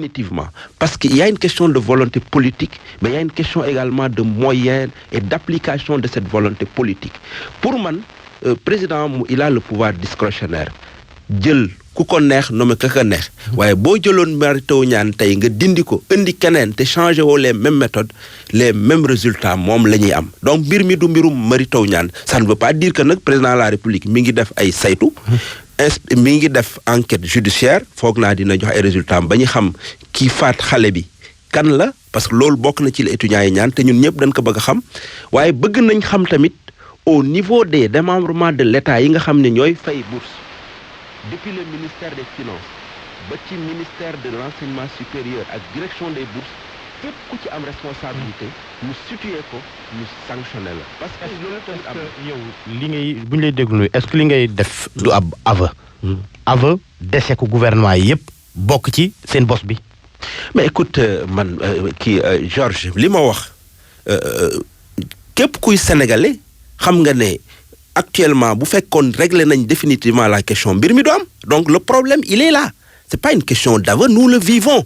définitivement. Parce qu'il y a une question de volonté politique, mais il y a une question également de moyens et d'application de cette volonté politique. Pour moi, le président, il a le pouvoir discrétionnaire. Jël ku ko neex nommé ka ka neex waaye boo jëloon Mary Teuw Niane tey nga dindi ko indi keneen te changé woo les mêmes méthodes les mêmes résultats moom la ñuy am donc mbir mi du mbirum Mary Teuw Niane ça ne veut pas dire que nag président de la République mi ngi def ay saytu mi ngi def enquête judiciaire foog naa dina jox ay résultats ba ñu xam kii faat xale bi kan la parce que loolu bokk na ci la étudiants yi ñaan te ñun ñëpp dañ ko bëgg a xam waaye bëgg nañ xam tamit au niveau des démembrements de l'État yi nga xam ne ñooy fay bourse depuis le ministère des Finances ba ci ministère de l'enseignement supérieur ak direction des bourses képp ku ci am responsabilité ñu situer ko ñu sanctionner la parce que loolu tamit am yow li ngay bu ñu lay déglu est-ce que li ngay def du ab aveu dese ko gouvernement yi yëpp bokk ci seen bos bi mais écoute man Georges li ma wax képp kuy sénégalais xam nga ne actuellement bu fekkoon régler nañ définitivement la question mbir mi du am donc le problème il est là c'est pas une question d'aveu nous le vivons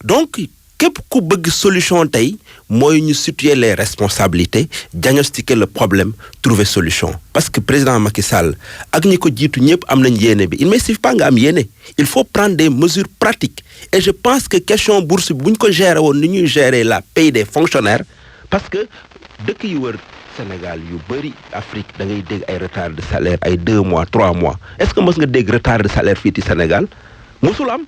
donc képp ku bëgg solution tey mooy ñu situer les responsabilités diagnostiquer le problème trouver solution parce que président Macky Sall ak ñi ko jiitu ñëpp am nañ yéene bi il ne suffit pas nga am yéene il faut prendre des mesures pratiques et je pense que question bourse bi bu ñu ko gérer woon ni ñuy gérer la paye des fonctionnaires parce que dëkk yi wër Sénégal yu bëri Afrique da ngay dégg ay retard de salaire ay 2 mois 3 mois est-ce que mës nga dégg retard de salaire fii ci Sénégal mosul am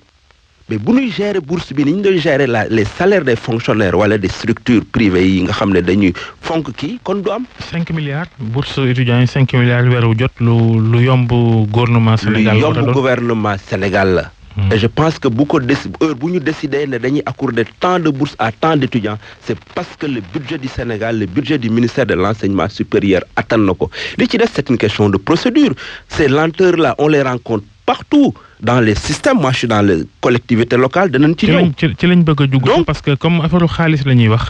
mais bu ñuy gérer bourse bi ni ñu doon gérer les salaires des fonctionnaires wala des structures privées yi nga xam ne dañuy fonk kii kon du am. 5 milliards bourse étudiants yi 5 milliards weeru jot lu yomb gouvernement Sénégal. lu yomb gouvernement Sénégal la. Et je pense que beaucoup de heure bu ñu décider ne dañuy accorder tant de bourses à tant d'étudiants c'est parce que le budget du Sénégal le budget du ministère de l'enseignement supérieur atteint na ko li ci des c'est une question de procédure ces lenteurs là on les rencontre partout dans les systèmes moi je suis dans les collectivités locales danañ ci ñëw ci lañ bëgg a dugg parce que comme affaire xaalis la ñuy wax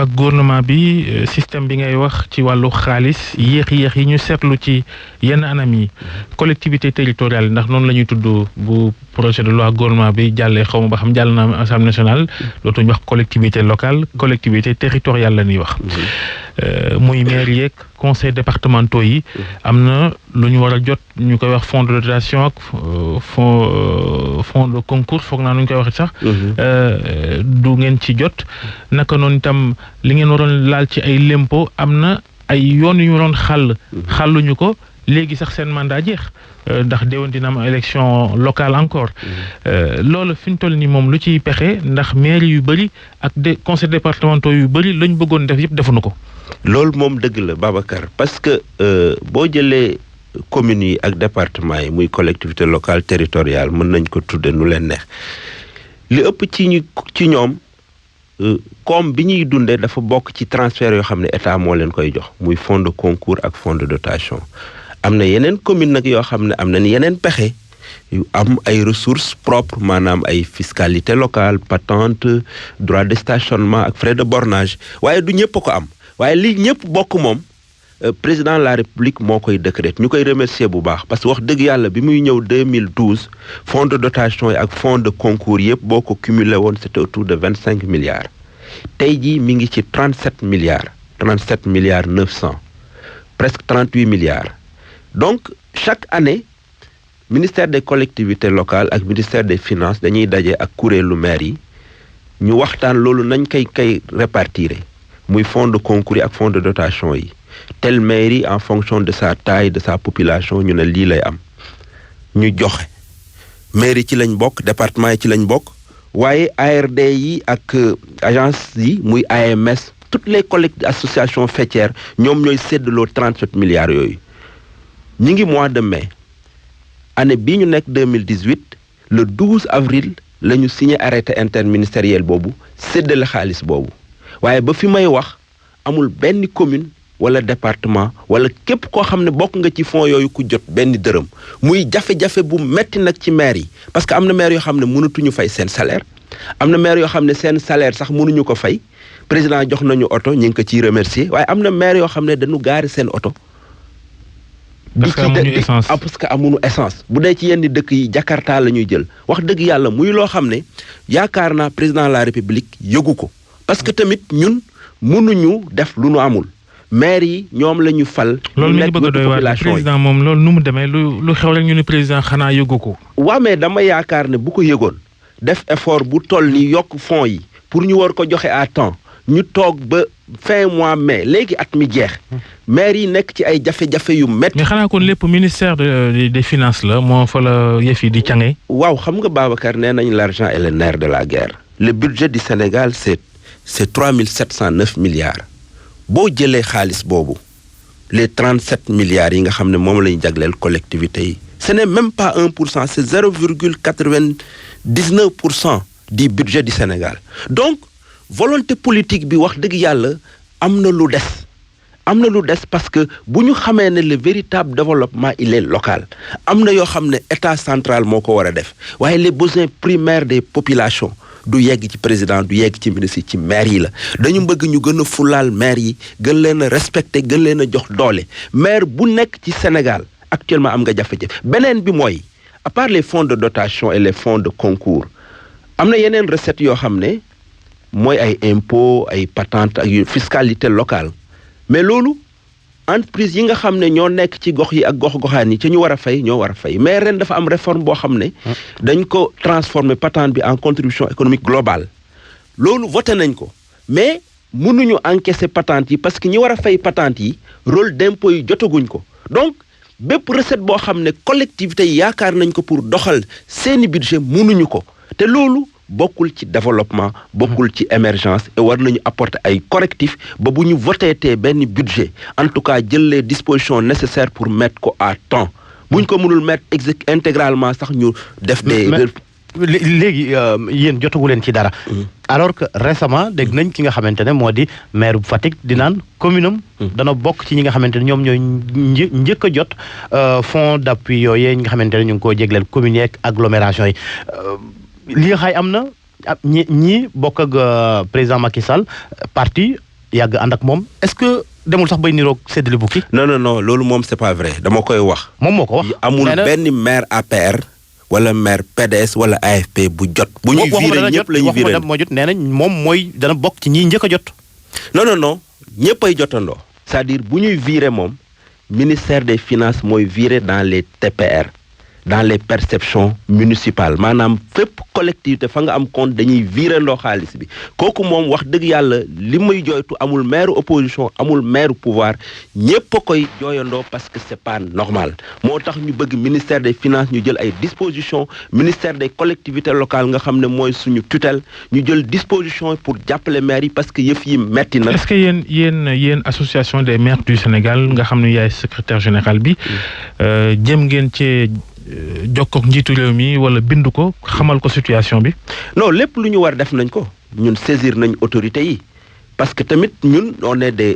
ak gouvernement bi système bi ngay wax ci wàllu xaalis yéex yi ñu seetlu ci yenn anam yi collectivité territoriale ndax noonu la ñuy tudd bu projet de loi gouvernement bi jàllee xaw ma ba xam jàll na Assemblée nationale dootuñu wax collectivité locale collectivité territoriale la ñuy wax muy maire yeeg conseil départementaux yi am na lu ñu war a jot ñu koy wax fonds de dotation ak fonds de concours foog naa nu ñu koy waxee sax du ngeen ci jot naka noonu itam li ngeen waroon laal ci ay lempo am na ay yoon yu ñu waroon xàlluñu ko léegi sax seen mandat jeex ndax déwén dina am élection locale encore loolu fi ñu toll nii moom lu ciy pexe ndax maire yu bëri ak des conseils départementaux yu bëri lañ bëggoon def yëpp defuñu ko. loolu moom dëgg la Babacar parce que boo jëlee communes yi ak départements yi muy collectivité locale territoriale mën nañ ko tudde nu leen neex li ëpp ci ñoom comme bi ñuy dundee dafa bokk ci transfert yoo xam ne état moo leen koy jox muy fonds de concours ak fonds de dotation am na yeneen commune nag yoo xam ne am nañ yeneen pexe yu am ay ressources propres maanaam ay fiscalité locale patente droit de stationnement ak frais de bornage waaye du ñëpp ko am waaye li ñëpp bokk moom président de la République moo koy décret ñu koy remercier bu baax parce que wax dëgg yàlla bi muy ñëw 2012 fonds de dotation yi ak fonds de concours yëpp boo ko cumulé woon c'était autour de 25 milliards tey jii mi ngi ci 37 milliards 900 presque 38 milliards donc chaque année ministère des collectivités locales ak ministère des finances dañuy daje ak kuréelu maire yi ñu waxtaan loolu nañ koy répartir muy fonds de concours yi ak fonds de dotation yi telle mairie en fonction de sa taille de sa population ñu ne lii lay am ñu joxe mairie ci lañ bokk département yi ci lañ bokk waaye ARD yi ak agence yi muy AMS toutes les collectivités associations faîtières ñoom ñooy séddaloo 37 milliards yooyu ñi ngi mois de mai année bii ñu nekk 2018 le 12 avril la ñu signé arrêté interministériel boobu séddale xaalis boobu waaye ba fi may wax amul benn commune wala département wala képp koo xam ne bokk nga ci fonds yooyu ku jot benn dërëm muy jafe-jafe bu metti nag ci maire yi parce que am na maire yoo xam ne mënatuñu fay seen salaire am na maire yoo xam ne seen salaire sax mënuñu ko fay président jox nañu oto ñu ngi ko ciy remercier waaye am na maire yoo xam ne dañu gaari seen oto parce que amuñu essence parce que amuñu essence bu dee ci yenn dëkk yi Jakarta la ñuy jël wax dëgg yàlla muy loo xam ne yaakaar naa président de la République yëgu ko parce que tamit ñun mënuñu def lu nu amul maire yi ñoom la ñu fal. loolu mi ngi bëgg a doy waar président moom loolu nu mu demee lu xew rek ñu ne président xanaa yëgu ko. waaw mais dama yaakaar ne bu ko yëgoon def effort bu toll ni yokk fonds yi pour ñu war ko joxe à temps ñu toog ba fin mois mai léegi at mi jeex maire yi nekk ci ay jafe-jafe yu métti. mais xanaa kon lépp ministère des finances la moo fa la yëf yi di cange. waaw xam nga Babacar nee nañ l'argent est le nerf de la guerre. le budget du Sénégal c'est 3709 milliards. boo jëlee xaalis boobu les 37 milliards yi nga xam ne moom la ñu jagleel collectivités yi ce n'est même pas 1%, c'est 0,99% du budget du Sénégal donc volonté politique bi wax dëgg yàlla am na lu des parce que bu ñu xamee ne le véritable développement il est local am na yoo xam ne état central moo ko war a def waaye les besoins primaires des populations du yegg ci président du yegg ci ministre yi ci maire yi la dañu bëgg ñu gën a fulaal maire yi gën leen a respecter gën leen a jox doole maire bu nekk ci Sénégal actuellement am nga jafe-jafe beneen bi mooy à part les fonds de dotation et les fonds de concours am na yeneen recettes yoo xam ne mooy ay impôts ay patentes ak fiscalité locale mais loolu entreprise yi nga xam ne ñoo nekk ci gox yi ak gox-goxaan yi ca ñu war a fay ñoo war a fay mais ren dafa am réforme boo xam ne dañ ko transformer patente bi en contribution économique globale loolu voté nañ ko mais mënuñu encaisser patente yi parce que ñi war a fay patente yi rôle d'impôt yi jotaguñ ko donc bépp recette boo xam ne collectivité yi yaakaar nañ ko pour doxal seeni budget mënuñu ko te loolu bokkul ci développement bokkul ci émergence et war nañu apporter ay correctifs ba bu ñu voté tee benn budget en tout cas jël les dispositions nécessaires pour mettre ko à temps buñ ko mënul mettre intégralement sax ñu def des léegi yéen jotagu leen ci dara alors que récemment dégg nañ ki nga xamante ne moo di maire bu Fatick di naan commune am dana bokk ci ñi nga xamante ne ñoom ñooy njëkk a jot fonds d'appui yooyu ñi nga xamante ne ñu ngi koo jégleel communes yeeg agglomération yi li nga xaay am na ñi bokk ak président Macky Sall parti yàgg ànd ak moom est-ce que demul sax bay niroog séddale bukki non loolu moom c'est pas vrai dama koy wax moom moo ko wax amul benn maire APR wala maire PDS wala AFP bu jot bu ñuy viré ñëpp la ñuy viré moo jot nee nañ moom mooy dana bokk ci ñi njëkk a jot non ñëpp ay jotandoo c'est-à-dire bu ñuy viré moom ministère des finances mooy viré dans les TPR dans les perceptions municipales maanaam fépp collectivité fa nga am compte dañuy virer ndoo xaalis bi kooku moom wax dëgg yàlla li muy jooytu amul maire opposition amul maire pouvoir ñépp a koy jooyandoo parce que c'est pas normal moo tax ñu bëgg ministère des finances ñu jël ay dispositions ministère des collectivités locales nga xam ne mooy suñu tutelle ñu jël disposition pour jàppale maire yi parce que yëf yi metti na. est-ce que yéen association des maires du Sénégal nga xam ne yaay secrétaire général bi jëm ngeen ci jokkook njiitu réew mi wala bind ko xamal ko situation bi. non lépp lu ñu war def nañ ko ñun saisir nañ autorités yi parce que tamit ñun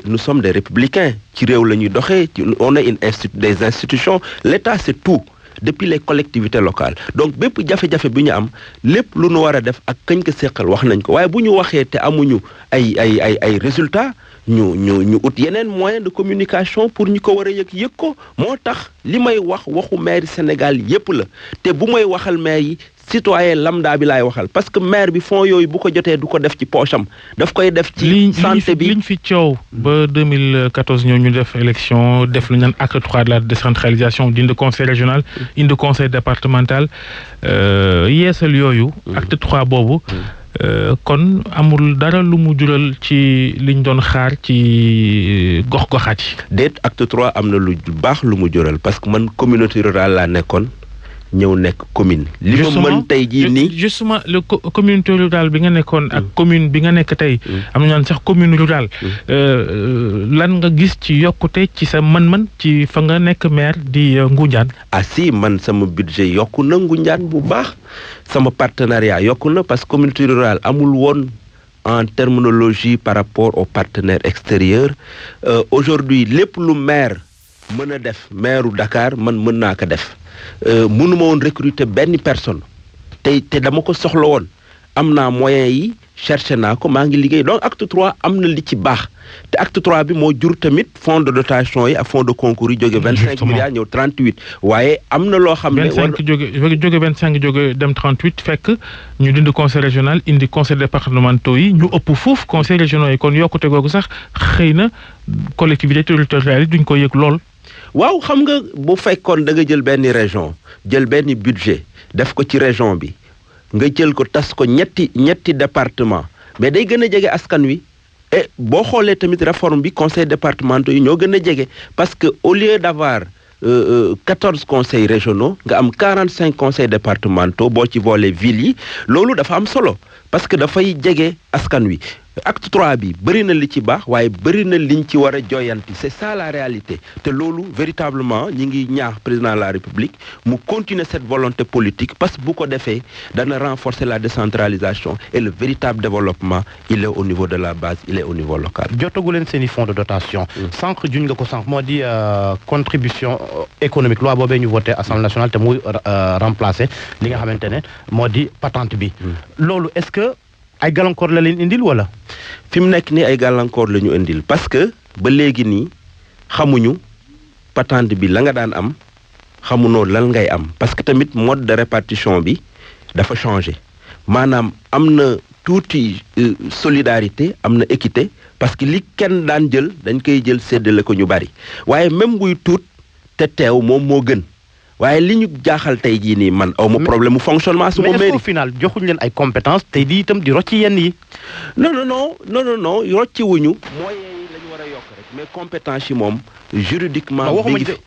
nous sommes des républicains ci réew la ñuy doxee on est des institutions l'État c'est tout depuis les collectivités locales donc bépp jafe-jafe bi ñu am lépp lu ñu war a def ak kañ ko seqal wax nañ ko waaye bu ñu waxee te amuñu ay résultats ñu ut yeneen moyen de communication pour ñu ko war a yëg ko moo tax li may waxu maire Sénégal yépp la te bu may waxal maire yi citoyen lambda bi laay waxal parce que maire bi fonds yooyu bu ko jotee du ko def ci poche am daf koy def ci santé bi liñ fi coow ba 2014 ñoo ñu def élection def lu ñu naan acte 3 de la décentralisation dindi conseil régional indi conseil départemental yeesal yooyu acte 3 boobu kon amul dara lu mu jural ci liñ doon xaar ci gox-goxaat yi. déet acte 3 am na lu baax lu mu jural parce que man communauté rurale laa nekkoon ñëw nekk commune. li ma mën tey jii nii justement le communauté rurale bi nga nekkoon ak commune bi nga nekk tey. am na ñaan sax commune rurale. lan nga gis ci yokkute ci sa mën-mën ci fa nga nekk maire di Ngoundiane. ah si man sama budget yokku na Ngoundiane bu baax sama partenariat yokku na parce que communauté rurale amul woon en terminologie par rapport aux partenaires extérieurs aujourd'hui lépp lu maire mën a def maireu Dakar man mën naa ko def. mënuma woon recruter benn personne te dama ko soxla woon am naa moyens yi cherché naa ko maa ngi liggéey donc acte 3 am na li ci baax te acte 3 bi moo jur tamit fonds de dotation yi ak fonds de concours yi jóge 25 milliards ñëw 38 waaye am na loo xam ne 25 jóge 25 jóge dem 38 fekk ñu dindi conseil régional indi conseil départementaux yi ñu ëpp fuuf conseil régional yi kon yokkute googu sax xëy na collectivité territoriale yi duñ ko yëg lool. waaw xam nga bu fekkoon da nga jël benn région jël benn budget def ko ci région bi nga jël ko tas ko ñetti département mais day gën a jege askan wi et boo xoolee tamit réforme bi conseil départementaux yi ñoo gën a jege parce que au lieu d'avoir 14 conseils régionaux nga am 45 conseils départementaux boo ci boole villes yi loolu dafa am solo parce que dafay jege askan wi acte 3 bi bëri na li ci baax waaye bëri na liñ ci war a joyanti c'est ça la réalité te loolu véritablement ñi ngi ñaax président de la République mu continuer cette volonté politique parce que bu ko defee dana renforcer la décentralisation et le véritable développement il est au niveau de la base il est au niveau local. jotagu leen seen i fonds de dotation. sànq juñ nga ko sànq moo di contribution économique loi boobee ñu voté Assemblée nationale te muy remplacer li nga xamante ne moo di patente bi. loolu est-ce que ay gàllankoor la leen indil wala. fi mu nekk nii ay gàllankoor la ñu indil parce que ba léegi nii xamuñu patente bi la nga daan am xamunoo lan ngay am parce que tamit mode de répartition bi dafa changé maanaam am na tuuti solidarité am na équité parce que li kenn daan jël dañ koy jël séddale ko ñu bari waaye même buy tuut te teew moom moo gën. waaye li ñu jaaxal tey jii nii man aw ma problème mu fonctionnement su ma mairie. mais au final joxuñ leen ay compétences tey di itam di rocci yenn yi. non rocci wuñu. moyens yi la ñu war a yokk rek mais compétence yi moom juridiquement.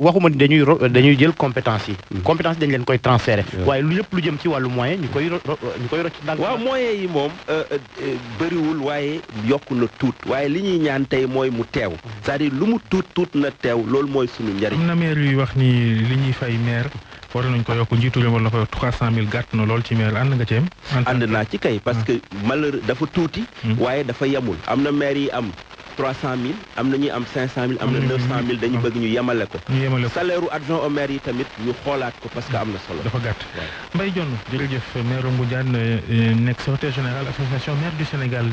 waxuma dañuy jël compétence yi. compétence dañ leen koy transférer. waaye lu lépp lu jëm ci wàllu moyen ñu koy rocc daal. waaw moyens yi moom bëriwul waaye yokk na tuut waaye li ñuy ñaan tey mooy mu teew. c'est-à-dire lu mu tuut na teew loolu mooy sunu njariñ. am na maire yuy wax ni li ñuy fay maire war nañ ko yokk njiitu réew wala ko 300 000 gàtt na lool ci maire ànd nga ci ànd naa ci kay parce que malheur dafa tuuti. waaye dafa yemul am na maire yi am 300 000 am na ñuy am 500 000 am na 900 000 dañu bëgg ñu yemale ko. salaire u adjoint au maire yi tamit ñu xoolaat ko parce que am na solo. dafa gàtt Mbaye Dione jërëjëf maire Ngoundiane nekk secrétaire général association maire du Sénégal.